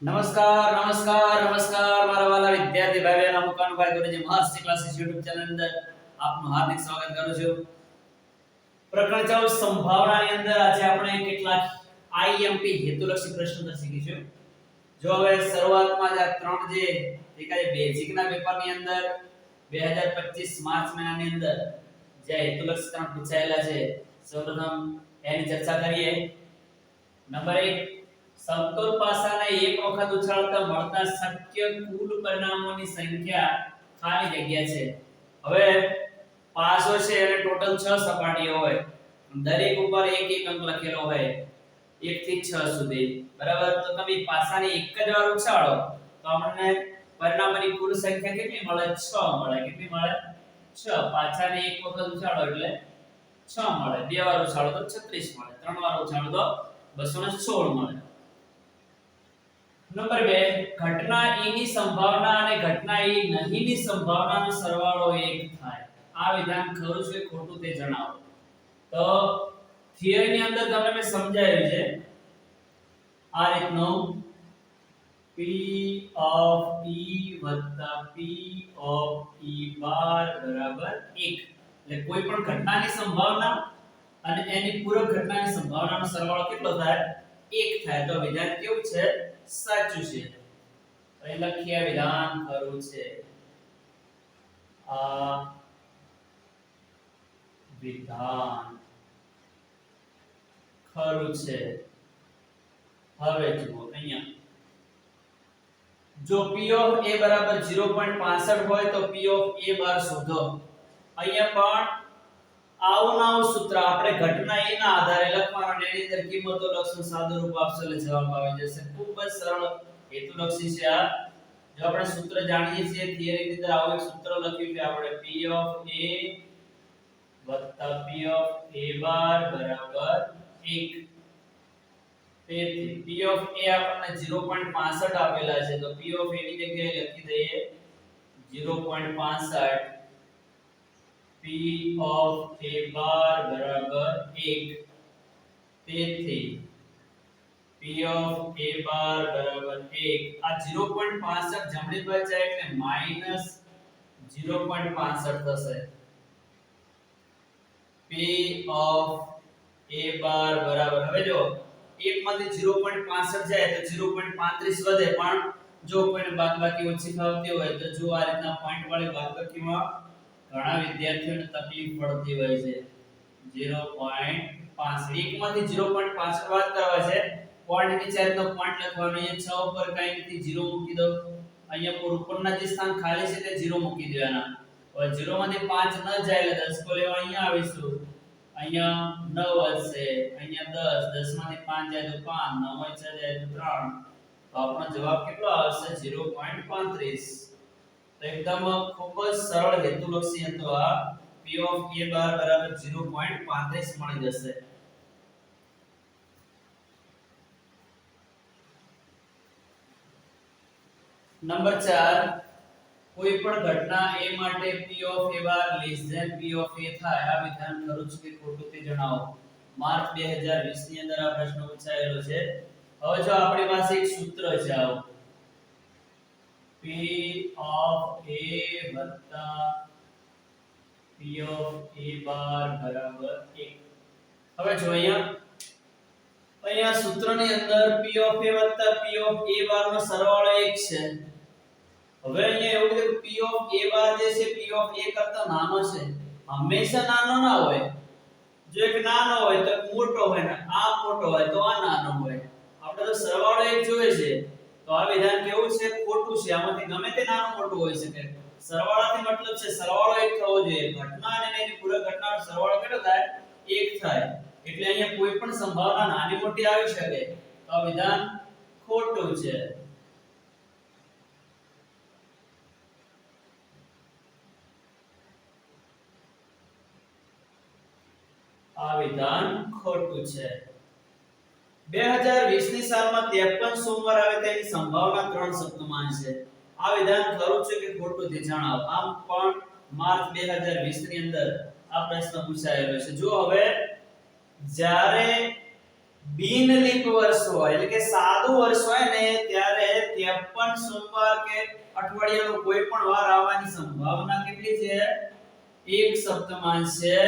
નમસ્કાર નમસ્કાર નમસ્કાર મારા વાલા વિદ્યાર્થી ભાઈ બહેનો મુકાનુભાઈ ગુરુજી મહર્ષિ ક્લાસીસ YouTube ચેનલ અંદર આપનું હાર્દિક સ્વાગત કરું છું. પ્રકરણ 14 સંભાવનાની અંદર આજે આપણે કેટલાક IMP હેતુલક્ષી પ્રશ્નો શીખીશું. જો હવે શરૂઆતમાં જ આ ત્રણ જે એકાય બેઝિક ના પેપરની અંદર 2025 માર્ચ મહિનાની અંદર જે હેતુલક્ષી ત્રણ પૂછાયેલા છે સૌપ્રથમ એની ચર્ચા કરીએ. નંબર 1 સમતોલ પાસાને એક વખત ઉછાળતા મળતા શક્ય કુલ પરિણામોની સંખ્યા ખાલી જગ્યા છે. હવે પાસો છે અને ટોટલ 6 સપાટીઓ હોય, દરેક ઉપર એક એક અંક લખેલો હોય 1 થી 6 સુધી, બરાબર. તો તમે પાસાને એક જ વાર ઉછાળો તો આપણને પરિણામોની કુલ સંખ્યા કેટલી મળે? 6 મળે. કેટલી મળે? 6. પાછાને એક વખત ઉછાળો એટલે 6 મળે, બે વાર ઉછાળો તો 36 મળે, ત્રણ વાર ઉછાળો તો 216 મળે. નંબર 2 ઘટના E ની સંભાવના અને ઘટના E નહીં ની સંભાવનાનો સરવાળો 1 થાય. આ વિધાન ખરું છે કે ખોટું તે જણાવો. તો થિયરી ની અંદર તમને મેં સમજાવ્યું છે આ રીતનો P of E P of E બાર બરાબર 1. એટલે કોઈ પણ ઘટનાની સંભાવના અને એની પૂરક ઘટનાની સંભાવનાનો સરવાળો કેટલો થાય? 1 થાય. તો વિધાન કેવું છે? સાચું છે. અહીં લખીએ વિધાન ખરું છે. આ વિધાન ખરું છે. હવે જુઓ અહીંયા જો P of A બરાબર 0.65 હોય તો P of A બાર શોધો. અહીંયા પણ આવું સૂત્ર આપણે ઘટના A ના આધારે લખવાનું અને એની અંદર કિંમતો લખશું, સાદું રૂપ આપશો એટલે જવાબ આવી જશે. ખૂબ જ સરળ હેતુલક્ષી છે આ. જો આપણે સૂત્ર જાણીએ છીએ થિયરી ની અંદર આવું એક સૂત્ર લખ્યું છે આપણે P of A P of A બાર બરાબર 1. તેથી P of A આપણને 0.65 આપેલા છે તો P of A ની જગ્યાએ લખી દઈએ 0.65. P of A બાર બરાબર 1. તેથી P of A બાર બરાબર 1. આ 0.65 જમણી બાજુ જાય એટલે -0.65 થશે. P of A બાર બરાબર, હવે જો 1 માંથી 0.65 જાય તો 0.35 વધે, પણ જો કોઈને બાદબાકી ઓછી ફાવતી હોય તો જો આ રીતના પોઈન્ટ વાળી બાદબાકીમાં ઘણા વિદ્યાર્થીઓને તકલીફ પડતી હોય છે. 0.5 1 માંથી 0.65 બાદ કરવા છે, પોઈન્ટ ની ચારનો પોઈન્ટ લખવાનો. અહીંયા 6 ઉપર કઈ નથી 0 મૂકી દો. અહીંયા પર ઉપરના જે સ્થાન ખાલી છે તે 0 મૂકી દેવાના. હવે 0 માંથી 5 ન જાય એટલે 10 કો લેવા અહીંયા આવીશું. અહીંયા 9 હશે, અહીંયા 10 માંથી 5 જાય તો 5, 9 માંથી 6 જાય તો 3. તો આપણો જવાબ કેટલો આવશે? 0.35. તો એકદમ ખૂબ જ સરળ હેતુલક્ષી હતો આ. P of A બાર બરાબર 0.35 મળી જશે. નંબર 4 કોઈ પણ ઘટના A માટે P of A bar P of A થાય. આ વિધાન ખરું છે કે ખોટું તે જણાવો. માર્ચ 2020 ની અંદર આ પ્રશ્ન પૂછાયેલો છે. હવે જો આપણી પાસે એક સૂત્ર છે આવું P of A P of A બાર બરાબર 1. હવે જો અહીંયા સૂત્રની અંદર P of A P of A બાર નો સરવાળો 1 છે. હવે અહીંયા એવું છે કે P of A બાર જે છે P of A કરતા નાનો છે. હંમેશા નાનો ના હોય. જો એક નાનો હોય તો મોટો હોય ને આ મોટો હોય તો આ નાનો હોય. આપણે તો સરવાળો 1 જોઈએ છે. તો આ વિધાન કેવું છે? ખોટું છે. આમાંથી ગમે તે નાનું મોટું હોઈ શકે. સરવાળાથી મતલબ છે સરવાળો 1 થવો જોઈએ. ઘટના અને એની પૂરક ઘટનાનો સરવાળો કેટલો થાય? 1 થાય. એટલે અહીંયા કોઈ પણ સંભાવના નાની મોટી આવી શકે. તો આ વિધાન ખોટું છે. આ વિધાન ખોટું છે. 2020 ની સાલમાં 53 સોમવાર આવે તેની સંભાવના 3 સપ્તમાન છે. આ વિધાન ખરું છે કે ખોટું તે જણાવો. આમ પણ માર્ચ 2020 ની અંદર આ પ્રશ્ન પૂછાયેલો છે. જો હવે જ્યારે બિન લીપ વર્ષ હોય એટલે કે સાદું વર્ષ હોય ને ત્યારે 53 સોમવાર કે અઠવાડિયાનો કોઈ પણ વાર આવવાની સંભાવના કેટલી છે? એક સપ્તમાંશ છે.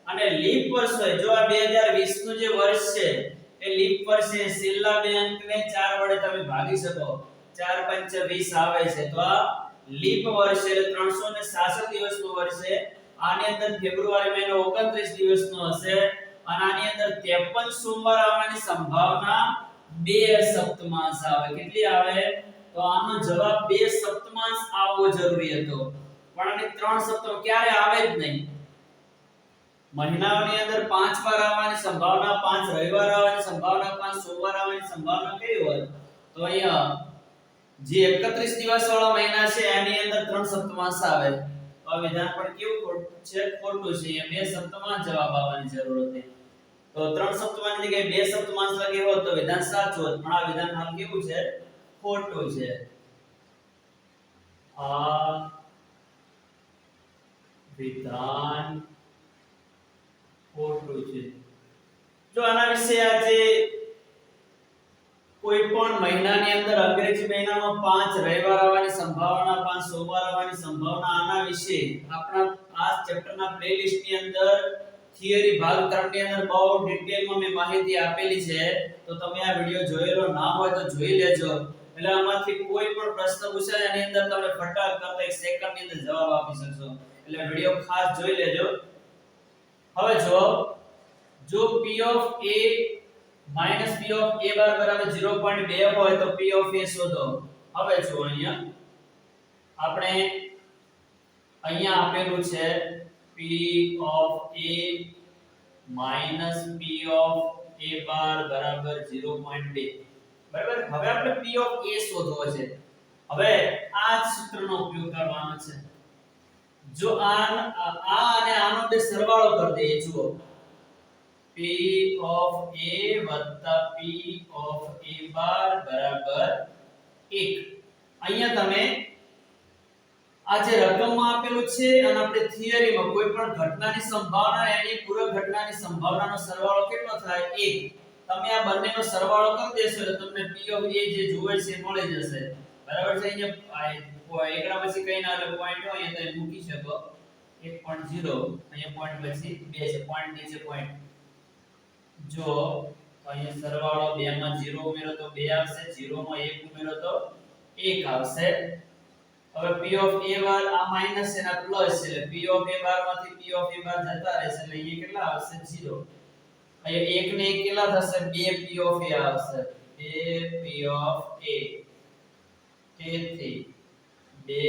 અને લીપ વર્ષ હોય જો આ 2020 નું જે વર્ષ છે એ લીપ વર્ષ છે, છેલ્લા બે અંકને 4 વડે તમે ભાગી શકો, 4 પંચ 20 આવે છે, તો આ લીપ વર્ષ એટલે 366 દિવસનું વર્ષ છે. આની અંદર ફેબ્રુઆરી મહિનો 29 દિવસનો હશે અને આની અંદર 53 સોમવાર આવવાની સંભાવના 2 સપ્તમાંશ આવે. કેટલી આવે? તો આનો જવાબ 2 સપ્તમાંશ આવવો જરૂરી હતો, પણ આની 3 સપ્તમ ક્યારે આવે જ નહીં. મહિનાઓની અંદર 5 વાર આવવાની સંભાવના, 5 રવિવાર આવવાની સંભાવના, 5 સોમવાર આવવાની સંભાવના કેવી હોય? તો અહીંયા જે 31 દિવસ વાળા મહિના છે એની અંદર 3 સપ્તમાંશ આવે. તો આ વિધાન પણ કેવું છે? ખોટું છે. અહીંયા 2 સપ્તમાંશ જવાબ આવવાની જરૂર હતી. તો 3 સપ્તમાંશની જગ્યાએ 2 સપ્તમાંશ લખી હોત તો વિધાન સાચું હોત, પણ આ વિધાન હાલ કેવું છે? ખોટું છે. આ વિધાન ખોટું છે. જો આના વિશે આજે કોઈ પણ મહિનાની અંદર અંગ્રેજી મહિનામાં 5 રવિવાર આવવાની સંભાવના, 5 સોમવાર આવવાની સંભાવના, આના વિશે આપણા આ ચેપ્ટરના પ્લેલિસ્ટ ની અંદર થિયરી ભાગ 3 ની અંદર બહુ ડિટેલમાં મેં માહિતી આપેલી છે, તો તમે આ વિડિયો જોયેલો ના હોય તો જોઈ લેજો. એટલે આમાંથી કોઈ પણ પ્રશ્ન પૂછાય એની અંદર તમે ફટાક કરતા 1 સેકન્ડ ની અંદર જવાબ આપી શકશો. એટલે વિડિયો ખાસ જોઈ લેજો. હવે જો p of a minus p of a બાર બરાબર 0.2 હોય તો p ઓફ a શોધો. હવે જો આપણે અહીંયા આપેલું છે p of a minus p of a બાર બરાબર 0.2. બરાબર. હવે આપણે p ઓફ a શોધવો છે. હવે આ જ સૂત્રનો ઉપયોગ કરવાનો છે. જો આ અને આનો બે સરવાળો કરી દઈએ. જુઓ p of a વત્તા p of a બાર બરાબર 1. અહીંયા તમે આ જે રકમમાં આપેલું છે અને આપણે થિયરીમાં કોઈ પણ ઘટનાની સંભાવના એની પૂર્વ ઘટનાની સંભાવનાનો સરવાળો કેટલો થાય? 1. તમે આ બંનેનો સરવાળો કરી દેશો એટલે તમને p of a જે જોઈએ છે મળી જશે. બરાબર છે. અહીંયા એકડા પછી કઈ ના એટલે પોઈન્ટ હોય તો મૂકી શકો 1.0. અહીંયા પોઈન્ટ પછી 2 છે, પોઈન્ટ નીચે પોઈન્ટ. જો અહીંયા સરવાળો 2 માં 0 ઉમેરો તો 2 આવશે, 0 માં 1 ઉમેરો તો 1 આવશે. હવે p of a બાર આ માઈનસ છે અને પ્લસ છે એટલે p of a બાર માંથી p of a બાર જતા રહેશે એટલે અહીંયા કેટલા આવશે? 0. અહીંયા 1 ને 1 કેટલા થશે? 2 p of a આવશે. 2 p of a. તેથી 2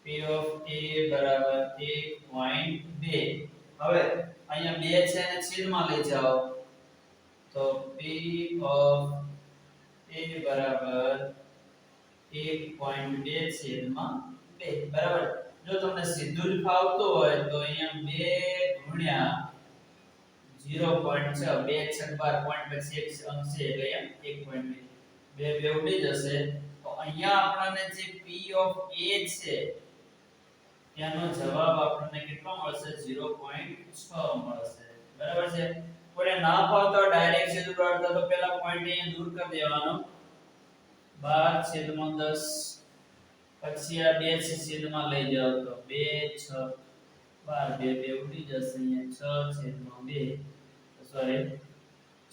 p of a બરાબર 1.2. હવે અહીંયા 2 છે અને છેદમાં લઈ જાઓ તો p of a બરાબર 1.2 છેદમાં 2. બરાબર. જો તમને સીધું જ ફાવતું હોય તો અહીંયા 2 ગુણ્યા 0.6 2 6 12 પોઈન્ટ પછી એક અંક છે એટલે અહીંયા 1.2 બે ઉડી જશે. તો અહીંયા આપણને જે p of a છે એનો જવાબ આપણને કેટલો મળશે? 0.6 મળશે. બરાબર છે. કોઈને ના ફાવતો ડાયરેક્ટ છેદ ઉડાડતા તો પહેલા પોઈન્ટ અહીંયા દૂર કરી દેવાનો. 12/10 પછી આ 2 છે છેદમાં લઈ જાઓ તો 2 6 12 બે ઉડી જશે. અહીંયા 6/2 સોરી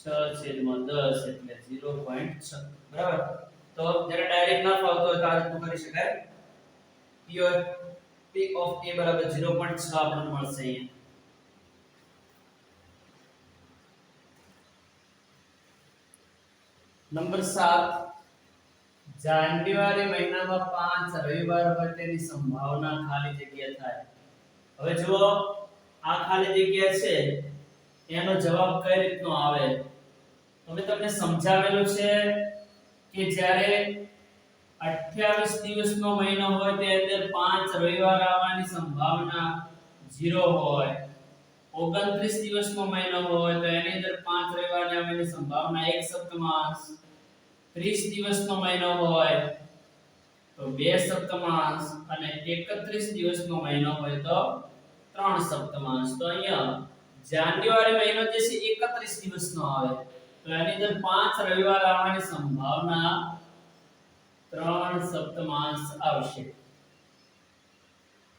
6/10 એટલે 0.6. બરાબર. તો જ્યારે ડાયરેક્ટ ના ફાવતો હોય તો આ રીતનું કરી શકાય. p of a બરાબર 0.6 આપણને મળશે. અહીંયા નંબર 7 જાન્યુઆરી મહિનામાં 5 રવિવાર હોય તેની સંભાવના ખાલી જગ્યા થાય. હવે જુઓ આ ખાલી જગ્યા છે એનો જવાબ કઈ રીતનો આવે? હવે તમને સમજાવેલું છે કે જ્યારે 28 દિવસનો મહિનો હોય તે અંદર 5 રવિવાર આવવાની સંભાવના 0 હોય. 29 દિવસનો મહિનો હોય તો એની અંદર 5 રવિવાર આવવાની સંભાવના 1 સપ્તમાંશ. 30 દિવસનો મહિનો હોય તો 2 સપ્તમાંશ અને 31 દિવસનો મહિનો હોય તો 3 સપ્તમાંશ. તો અહીંયા જાન્યુઆરી મહિનો જે છે 31 દિવસનો આવે. તો એની અંદર 5 રવિવાર આવવાની સંભાવના 3 સપ્તમાંશ આવશે.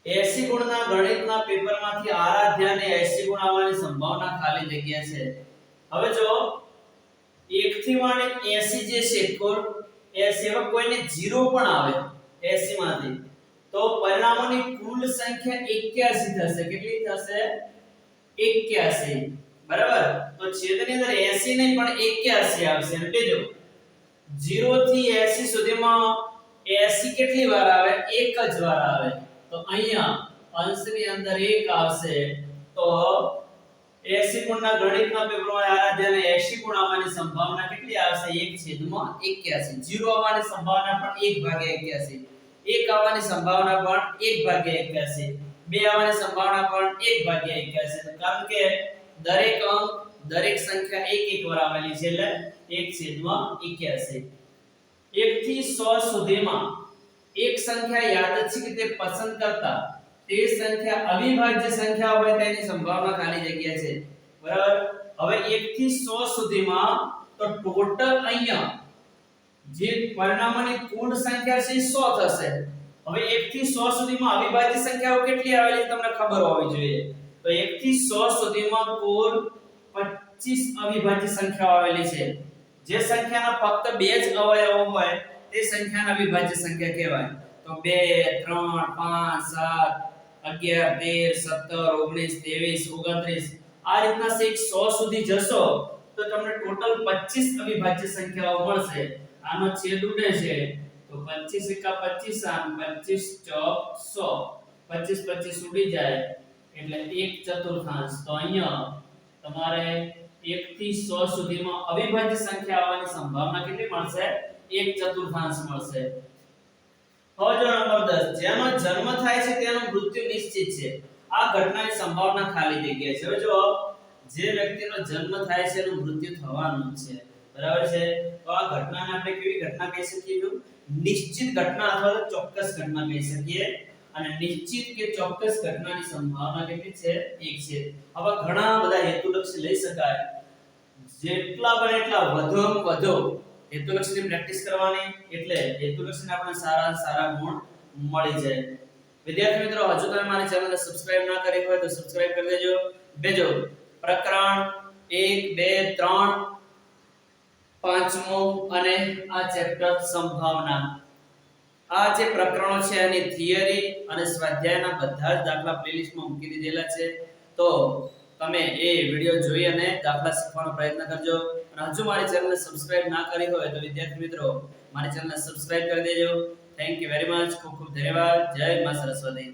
80 ગુણના ગણિતના પેપરમાંથી આરાધ્યાને 80 ગુણ આવવાની સંભાવના ખાલી જગ્યા છે. હવે જો 1 થી માંડી 80 જે છે કુલ 80 કોઈને 0 પણ આવે 80 માંથી તો પરિણામોની કુલ સંખ્યા 81 થશે. કેટલી થશે? 81. બરાબર. તો છેદની અંદર 80 નહીં પણ 81 આવશે. એટલે જો 0 થી 80 સુધીમાં 80 કેટલી વાર આવે? એક જ વાર આવે. તો અહીંયા અંશની અંદર 1 આવશે. તો 80 ગુણના ગણિતના પેપરમાં આરાધ્યાને 80 ગુણ આવવાની સંભાવના કેટલી આવશે? 1/81. 0 આવવાની સંભાવના પણ 1/81. 1 આવવાની સંભાવના પણ 1/81. 2 આવવાની સંભાવના પણ 1/81. કારણ કે દરેક અંક દરેક સંખ્યા એક વાર આવેલી છે એટલે 1/81. 1 થી 100 સુધીમાં એક સંખ્યા યાદચ્છિક રીતે પસંદ કરતા તે સંખ્યા અવિભાજ્ય સંખ્યા હોય તેની સંભાવના ખાલી જગ્યા છે. બરાબર. હવે 1 થી 100 સુધીમાં તો ટોટલ અહીંયા જે પરિણામોની કુલ સંખ્યા છે 100 થશે. હવે 1 થી 100 સુધીમાં અવિભાજ્ય સંખ્યાઓ કેટલી આવેલી તમને ખબર હોવી જોઈએ. તો 1 થી 100 સુધીમાં કુલ 25 અવિભાજ્ય સંખ્યાઓ આવેલી છે. જે સંખ્યાના ફક્ત બે જ અવયવો હોય તે સંખ્યાને અવિભાજ્ય સંખ્યા કહેવાય. તો 2 3 5 7 11 13 17 19 23 29 આ રીતના છેક 100 સુધી જશો તો તમને ટોટલ 25 અવિભાજ્ય સંખ્યાઓ મળશે. આનો છેદ ઉડે છે તો 25 એકા 25 આમ 25 ચોક 100 25 25 ઉડી જાય એટલે 1/4. તો અહીંયા તમારે 1 થી 100 સુધીમાં અવિભાજ્ય સંખ્યા આવવાની સંભાવના કેટલી મળશે? 1/4 મળશે. હવે જો નંબર 10 જેનો જન્મ થાય છે તેનું મૃત્યુ નિશ્ચિત છે. આ ઘટનાની સંભાવના ખાલી જગ્યા છે. હવે જો જે વ્યક્તિનો જન્મ થાય છે એનું મૃત્યુ થવાનું છે. બરાબર છે. તો આ ઘટનાને આપણે કેવી ઘટના કહી શકીએ? નિશ્ચિત ઘટના અથવા તો ચોક્કસ ઘટના કહી શકીએ. અને નિશ્ચિત કે ચોક્કસ ઘટનાની સંભાવના કેટલી છે? 1 છે. આવા ઘણા બધા હેતુલક્ષી લઈ શકાય. જેટલા બને એટલા વધુ હેતુલક્ષીની પ્રેક્ટિસ કરવાની એટલે હેતુલક્ષીને આપણે સારા ગુણ મળી જાય. વિદ્યાર્થી મિત્રો, હજુ તમે મારી ચેનલને સબસ્ક્રાઇબ ના કરી હોય તો સબસ્ક્રાઇબ કરી દેજો. બેજો પ્રકરણ 1 2 3 પાંચમું અને આ ચેપ્ટર સંભાવના. આ જે પ્રકરણો છે એની થિયરી અને સ્વાધ્યાયના બધા જ દાખલા પ્લેલિસ્ટમાં મૂકી દીધેલા છે. તો તમે એ વિડિયો જોઈ અને દાખલા શીખવાનો પ્રયત્ન કરજો. અને હજુ મારી ચેનલને સબસ્ક્રાઇબ ના કરી હોય તો વિદ્યાર્થી મિત્રો મારી ચેનલને સબસ્ક્રાઇબ કરી દેજો. Thank you very much. ખૂબ ખૂબ ધન્યવાદ. જય મા સરસ્વતી.